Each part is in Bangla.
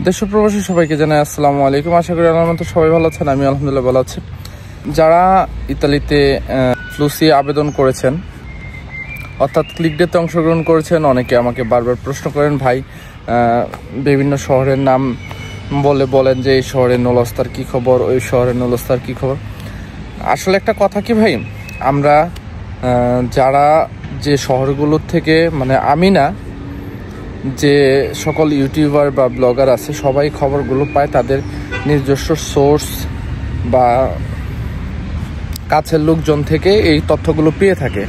দেশ প্রবাসী সবাইকে জানাই আসসালামু আলাইকুম। আশা করি আল্লাহর মতো সবাই ভালো আছেন। আমি আলহামদুলিল্লাহ ভালো আছি। যারা ইতালিতে ফ্লুসি আবেদন করেছেন অর্থাৎ ক্লিক ডেতে অংশগ্রহণ করেছেন, অনেকে আমাকে বারবার প্রশ্ন করেন, ভাই বিভিন্ন শহরের নাম বলেন যে এই শহরের নুলস্তার কী খবর, ওই শহরের নুলস্তার কী খবর। আসলে একটা কথা কি ভাই, আমরা যারা যে শহরগুলোর থেকে আমি না, যে সকল ইউটিউবার বা ব্লগার আছে সবাই খবরগুলো পায় তাদের নিজস্ব সোর্স বা কাছের লোকজন থেকে এই তথ্যগুলো পেয়ে থাকে।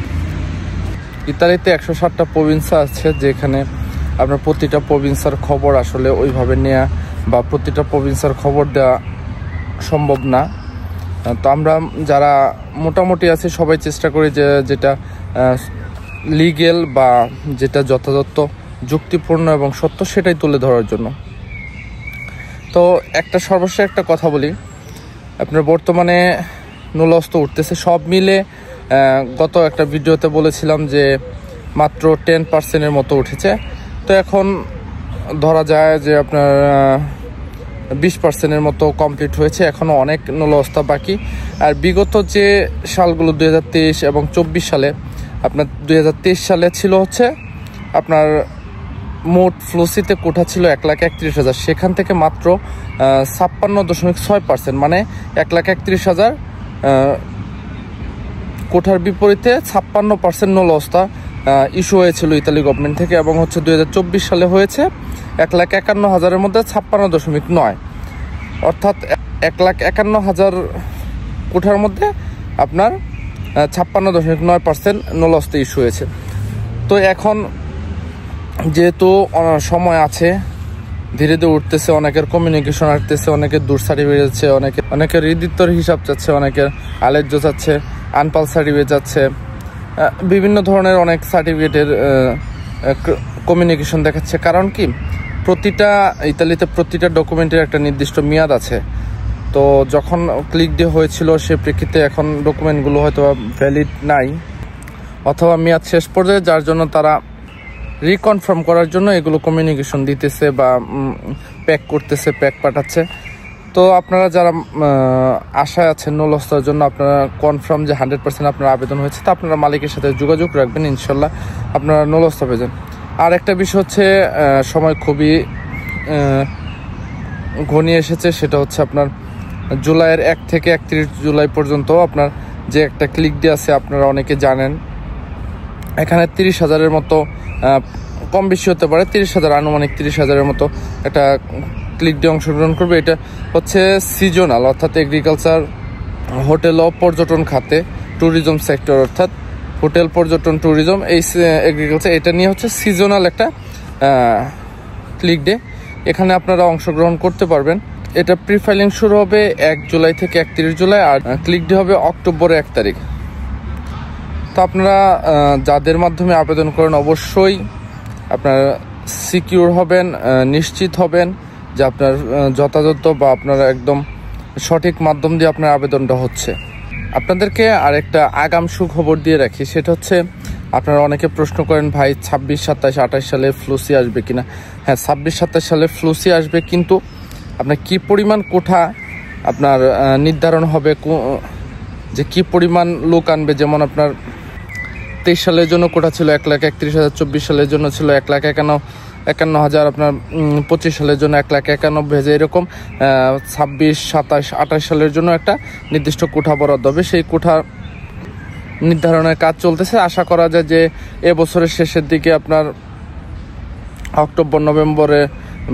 ইতালিতে 160টা প্রভিন্সা আছে, যেখানে আপনার প্রতিটা প্রভিন্সার খবর আসলে ওইভাবে নেওয়া বা প্রতিটা প্রভিন্সার খবর দেওয়া সম্ভব না। তো আমরা যারা মোটামুটি আছে সবাই চেষ্টা করি যে যেটা লিগেল বা যেটা যথাযথ যুক্তিপূর্ণ এবং সত্য সেটাই তুলে ধরার জন্য। তো সর্বশেষ একটা কথা বলি, আপনার বর্তমানে নুলস্ত উঠতেছে সব মিলে। গত একটা ভিডিওতে বলেছিলাম যে মাত্র 10% মতো উঠেছে। তো এখন ধরা যায় যে আপনার 20% মতো কমপ্লিট হয়েছে, এখনও অনেক নুলস্তা বাকি। আর বিগত যে সালগুলো 2023 এবং 24 সালে, আপনার 2023 সালে ছিল হচ্ছে আপনার মোট ফ্লুসিতে কোঠা ছিল 1,31,000, সেখান থেকে মাত্র 56.6%, মানে 1,31,000 কোঠার বিপরীতে 56% নুলস্তা ইস্যু হয়েছিল ইতালি গভর্নমেন্ট থেকে। এবং হচ্ছে 2024 সালে হয়েছে 1,51,000-এর মধ্যে 56.9, অর্থাৎ 1,51,000 কোঠার মধ্যে আপনার 56.9% নুলস্তা ইস্যু হয়েছে। তো এখন যেহেতু সময় আছে, ধীরে ধীরে উঠতেছে, অনেকের কমিউনিকেশন আসতেছে, অনেকের দূর সার্টিফিকেট যাচ্ছে, অনেকের হৃদিত্বর হিসাব চাচ্ছে, অনেকের আলেজ্য চাচ্ছে, আনপাল সার্টিফিকেট যাচ্ছে, বিভিন্ন ধরনের অনেক সার্টিফিকেটের কমিউনিকেশন দেখাচ্ছে। কারণ কি, ইতালিতে প্রতিটা ডকুমেন্টের একটা নির্দিষ্ট মেয়াদ আছে। তো যখন ক্লিক ডে হয়েছিল সে প্রেক্ষিতে এখন ডকুমেন্টগুলো হয়তো ভ্যালিড নাই অথবা মেয়াদ শেষ পর্যায়ে, যার জন্য তারা রিকনফার্ম করার জন্য এগুলো কমিউনিকেশন দিতেছে বা প্যাক করতেছে, প্যাক পাঠাচ্ছে। তো আপনারা যারা আশায় আছেন নুলস্তার জন্য, আপনারা কনফার্ম যে 100% আপনার আবেদন হয়েছে, তো আপনারা মালিকের সাথে যোগাযোগ রাখবেন, ইনশাল্লাহ আপনারা নুলস্তা পেয়েছেন। আর একটা বিষয় হচ্ছে, সময় খুবই ঘনিয়ে এসেছে, সেটা হচ্ছে আপনার জুলাইয়ের 1 থেকে 31 জুলাই পর্যন্ত আপনার যে একটা ক্লিক ডে আছে, আপনারা অনেকে জানেন। এখানে 30,000-এর মতো, কম বেশি হতে পারে, 30,000 আনুমানিক 30,000-এর মতো একটা ক্লিক ডে অংশগ্রহণ করবে। এটা হচ্ছে সিজনাল, অর্থাৎ এগ্রিকালচার, হোটেল ও পর্যটন খাতে, ট্যুরিজম সেক্টর, অর্থাৎ হোটেল, পর্যটন, ট্যুরিজম, এই এগ্রিকালচার, এটা নিয়ে হচ্ছে সিজনাল একটা ক্লিক ডে। এখানে আপনারা অংশগ্রহণ করতে পারবেন। এটা প্রি ফাইলিং শুরু হবে 1 জুলাই থেকে 31 জুলাই, আর ক্লিক ডে হবে অক্টোবরের 1 তারিখ। তো আপনারা যাদের মাধ্যমে আবেদন করেন অবশ্যই আপনারা সিকিউর হবেন, নিশ্চিত হবেন যে আপনার যথাযথ বা আপনারা একদম সঠিক মাধ্যম দিয়ে আপনার আবেদনটা হচ্ছে। আপনাদেরকে আরেকটা আগাম সুখবর দিয়ে রাখি, সেটা হচ্ছে আপনারা অনেকে প্রশ্ন করেন, ভাই 26, 27, 28 সালে ফ্লুসি আসবে কিনা। হ্যাঁ, 26, 27 সালে ফ্লুসি আসবে, কিন্তু আপনার কি পরিমাণ কোঠা আপনার নির্ধারণ হবে, যে কি পরিমাণ লোক আনবে। যেমন আপনার 23 সালের জন্য কোটা ছিল 1,31,000, 24 সালের জন্য ছিল 1,51,000, আপনার 25 সালের জন্য 1,91,000, এরকম 26, 27, 28 সালের জন্য একটা নির্দিষ্ট কোঠা বরাদ্দ হবে। সেই কোঠা নির্ধারণের কাজ চলতেছে। আশা করা যায় যে এবছরের শেষের দিকে আপনার অক্টোবর, নভেম্বরে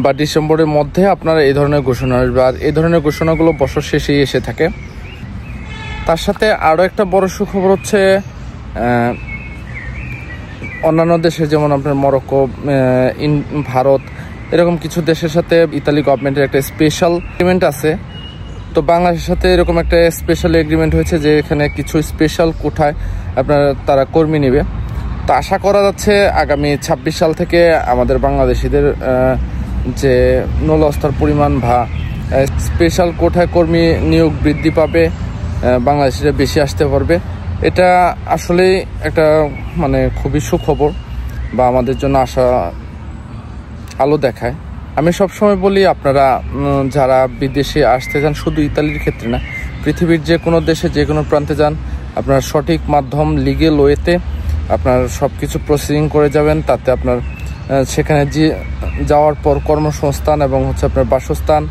বা ডিসেম্বরের মধ্যে আপনারা এই ধরনের ঘোষণা আসবে। আর এই ধরনের ঘোষণাগুলো বছর শেষেই এসে থাকে। তার সাথে আরও একটা বড় সুখবর হচ্ছে, অন্যান্য দেশে যেমন আপনার মরক্কো, ভারত, এরকম কিছু দেশের সাথে ইতালি গভর্নমেন্টের একটা স্পেশাল এগ্রিমেন্ট আছে। তো বাংলাদেশের সাথে এরকম একটা স্পেশাল এগ্রিমেন্ট হয়েছে যে এখানে কিছু স্পেশাল কোঠায় আপনার তারা কর্মী নেবে। তো আশা করা যাচ্ছে আগামী 26 সাল থেকে আমাদের বাংলাদেশিদের যে নুলস্তার পরিমাণ বা স্পেশাল কোঠায় কর্মী নিয়োগ বৃদ্ধি পাবে, বাংলাদেশিরা বেশি আসতে পারবে। এটা আসলে একটা খুবই সুখবর বা আমাদের জন্য আশা আলো দেখায়। আমি সবসময় বলি আপনারা যারা বিদেশে আসতে চান, শুধু ইতালির ক্ষেত্রে না, পৃথিবীর যে কোনো দেশে যে কোনো প্রান্তে যান, আপনার সঠিক মাধ্যম লিগ্যাল ওয়েতে আপনার সব কিছু প্রসেসিং করে যাবেন। তাতে আপনার সেখানে যাওয়ার পর কর্মসংস্থান এবং হচ্ছে আপনার বাসস্থান,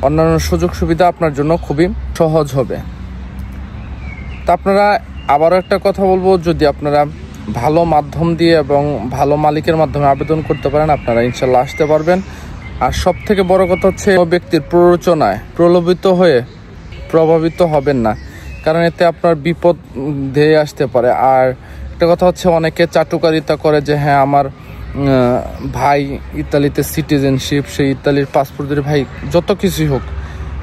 অন্যান্য সুযোগ সুবিধা আপনার জন্য খুবই সহজ হবে। তা আপনারা আবারও একটা কথা বলবো, যদি আপনারা ভালো মাধ্যম দিয়ে এবং ভালো মালিকের মাধ্যমে আবেদন করতে পারেন, আপনারা ইনশাল্লাহ আসতে পারবেন। আর সব থেকে বড় কথা হচ্ছে ব্যক্তির প্ররোচনায় প্রলোভিত হয়ে প্রভাবিত হবেন না, কারণ এতে আপনার বিপদ ধেয়ে আসতে পারে। আর একটা কথা হচ্ছে, অনেকে চাটুকারিতা করে যে হ্যাঁ আমার ভাই ইতালিতে সিটিজেনশিপ, সেই ইতালির পাসপোর্টধারী, ভাই যত কিছুই হোক,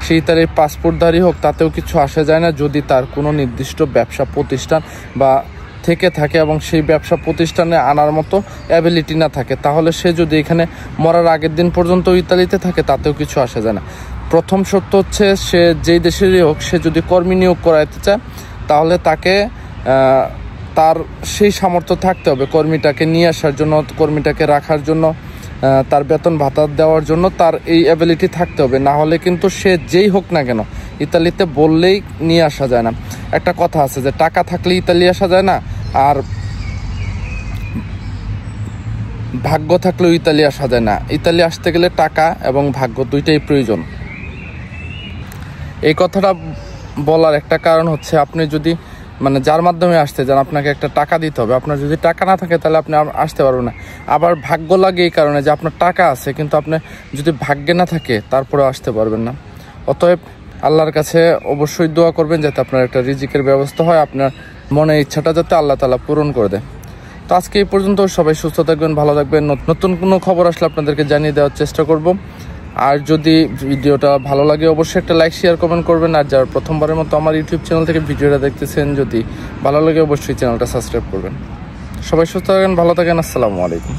সেই ইতালির পাসপোর্টধারী হোক, তাতেও কিছু আসে যায় না যদি তার কোনো নির্দিষ্ট ব্যবসা প্রতিষ্ঠান বা থেকে থাকে এবং সেই ব্যবসা প্রতিষ্ঠানে আনার মতো অ্যাবিলিটি না থাকে। তাহলে সে যদি এখানে মরার আগের দিন পর্যন্ত ইতালিতে থাকে, তাতেও কিছু আসে যায় না। প্রথম সত্য হচ্ছে, সে যেই দেশেরই হোক, সে যদি কর্মী নিয়োগ করাতে চায়, তাহলে তাকে তার সেই সামর্থ্য থাকতে হবে কর্মীটাকে নিয়ে আসার জন্য, কর্মীটাকে রাখার জন্য, তার বেতন ভাতা দেওয়ার জন্য তার এই অ্যাবিলিটি থাকতে হবে। না হলে কিন্তু সে যেই হোক না কেন, ইতালিতে বললেই নিয়ে আসা যায় না। একটা কথা আছে যে টাকা থাকলে ইতালি আসা যায় না, আর ভাগ্য থাকলেও ইতালি আসা যায় না। ইতালি আসতে গেলে টাকা এবং ভাগ্য দুইটাই প্রয়োজন। এই কথাটা বলার একটা কারণ হচ্ছে, আপনি যদি যার মাধ্যমে আসতে যান, আপনাকে একটা টাকা দিতে হবে। আপনার যদি টাকা না থাকে, তাহলে আপনি আসতে পারবেন না। আবার ভাগ্য লাগে এই কারণে যে আপনার টাকা আছে, কিন্তু আপনি যদি ভাগ্যে না থাকে, তারপরেও আসতে পারবেন না। অতএব আল্লাহর কাছে অবশ্যই দোয়া করবেন যাতে আপনার একটা রিজিকের ব্যবস্থা হয়, আপনার মনের ইচ্ছাটা যাতে আল্লাহ তাআলা পূরণ করে দেয়। তো আজকে এই পর্যন্ত। সবাই সুস্থ থাকবেন, ভালো থাকবেন। নতুন কোনো খবর আসলে আপনাদেরকে জানিয়ে দেওয়ার চেষ্টা করব। আর যদি ভিডিওটা ভালো লাগে, অবশ্যই একটা লাইক, শেয়ার, কমেন্ট করবেন। আর যারা প্রথমবারের মতো আমার ইউটিউব চ্যানেল থেকে ভিডিওটা দেখতেছেন, যদি ভালো লাগে অবশ্যই চ্যানেলটা সাবস্ক্রাইব করবেন। সবাই সুস্থ থাকেন, ভালো থাকেন। আসসালামু আলাইকুম।